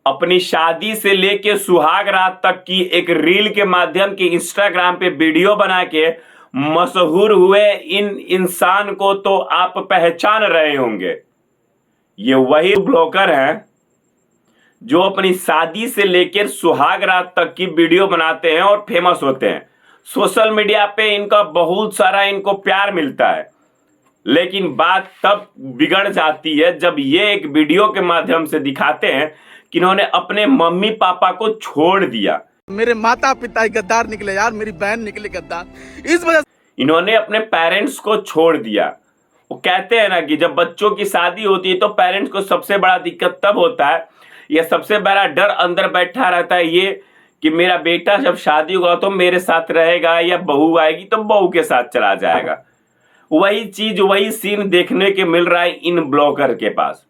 अपनी शादी से लेके सुहाग रात तक की एक रील के माध्यम की इंस्टाग्राम पे वीडियो बना के मशहूर हुए इन इंसान को तो आप पहचान रहे होंगे। ये वही ब्लॉगर हैं जो अपनी शादी से लेकर सुहाग रात तक की वीडियो बनाते हैं और फेमस होते हैं। सोशल मीडिया पे इनका बहुत सारा इनको प्यार मिलता है, लेकिन बात तब बिगड़ जाती है जब ये एक वीडियो के माध्यम से दिखाते हैं कि इन्होंने अपने मम्मी पापा को छोड़ दिया। मेरे माता पिता ही गद्दार निकले यार, मेरी बहन निकली गद्दार। इस वजह इन्होंने अपने पेरेंट्स को छोड़ दिया। वो कहते हैं ना कि जब बच्चों की शादी होती है तो पेरेंट्स को सबसे बड़ा दिक्कत तब होता है, या सबसे बड़ा डर अंदर बैठा रहता है ये कि मेरा बेटा जब शादी होगा तो मेरे साथ रहेगा, या बहू आएगी तो बहू के साथ चला जाएगा। वही चीज वही सीन देखने के मिल रहा है इन ब्लॉगर के पास।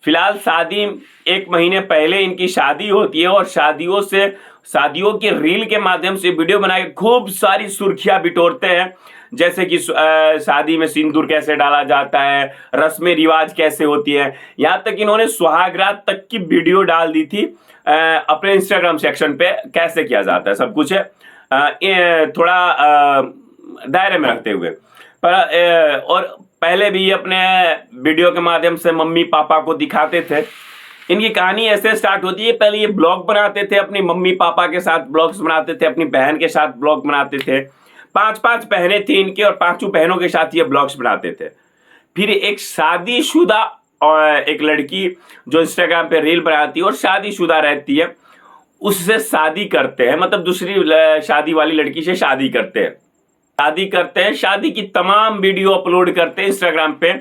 फिलहाल शादी 1 महीने पहले इनकी शादी होती है और शादियों की रील के माध्यम से वीडियो बना के खूब सारी सुर्खियां बिटोरते हैं, जैसे कि शादी में सिंदूर कैसे डाला जाता है, रस्में रिवाज कैसे होती है। यहाँ तक इन्होंने सुहागरात तक की वीडियो डाल दी थी अपने इंस्टाग्राम सेक्शन पे, कैसे किया जाता है सब कुछ है, थोड़ा दायरे में रखते हुए। पर और पहले भी अपने वीडियो के माध्यम से मम्मी पापा को दिखाते थे। इनकी कहानी ऐसे स्टार्ट होती है, पहले ये ब्लॉग बनाते थे, अपनी मम्मी पापा के साथ ब्लॉग्स बनाते थे, अपनी बहन के साथ ब्लॉग बनाते थे। 5 बहनें थी इनकी और 5 बहनों के साथ ये ब्लॉग्स बनाते थे। फिर एक शादीशुदा एक लड़की जो इंस्टाग्राम पे रील बनाती है और शादीशुदा रहती है, उससे शादी करते हैं, मतलब दूसरी शादी वाली लड़की से शादी करते हैं, शादी की तमाम वीडियो अपलोड करते हैं इंस्टाग्राम पे,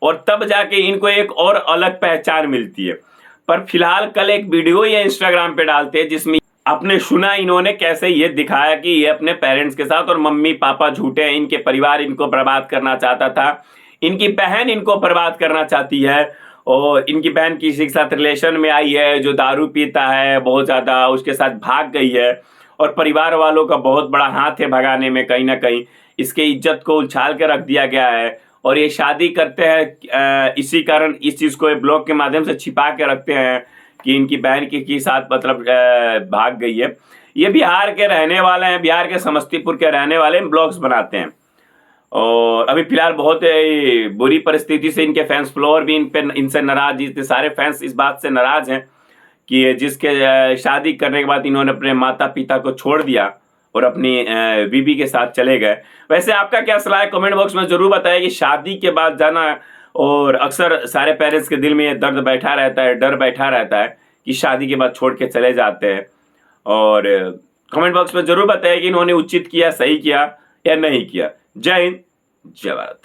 और तब जाके इनको एक और अलग पहचान मिलती है। पर फिलहाल कल एक वीडियो ये इंस्टाग्राम पे डालते हैं जिसमें आपने सुना इन्होंने कैसे ये दिखाया कि ये अपने पेरेंट्स के साथ और मम्मी पापा झूठे हैं, इनके परिवार इनको बर्बाद करना चाहता था, इनकी बहन इनको बर्बाद करना चाहती है, और इनकी बहन किसी के साथ रिलेशन में आई है जो दारू पीता है बहुत ज्यादा, उसके साथ भाग गई है, और परिवार वालों का बहुत बड़ा हाथ है भगाने में, कहीं ना कहीं इसके इज्जत को उछाल के रख दिया गया है। और ये शादी करते हैं इसी कारण इस चीज को ब्लॉग के माध्यम से छिपा के रखते हैं कि इनकी बहन के साथ मतलब भाग गई है। ये बिहार के रहने वाले हैं, बिहार के समस्तीपुर के रहने वाले हैं, ब्लॉग्स बनाते हैं। और अभी फिलहाल बहुत बुरी परिस्थिति से इनके फैंस फॉलोअर भी इनसे नाराज, इतने सारे फैंस इस बात से नाराज हैं कि जिसके शादी करने के बाद इन्होंने अपने माता पिता को छोड़ दिया और अपनी बीबी के साथ चले गए। वैसे आपका क्या सलाह है, कमेंट बॉक्स में जरूर बताइए कि शादी के बाद जाना, और अक्सर सारे पेरेंट्स के दिल में ये दर्द बैठा रहता है, डर बैठा रहता है कि शादी के बाद छोड़ के चले जाते हैं। और कमेंट बॉक्स में जरूर बताइए कि इन्होंने उचित किया, सही किया या नहीं किया। जय हिंद, जय भारत।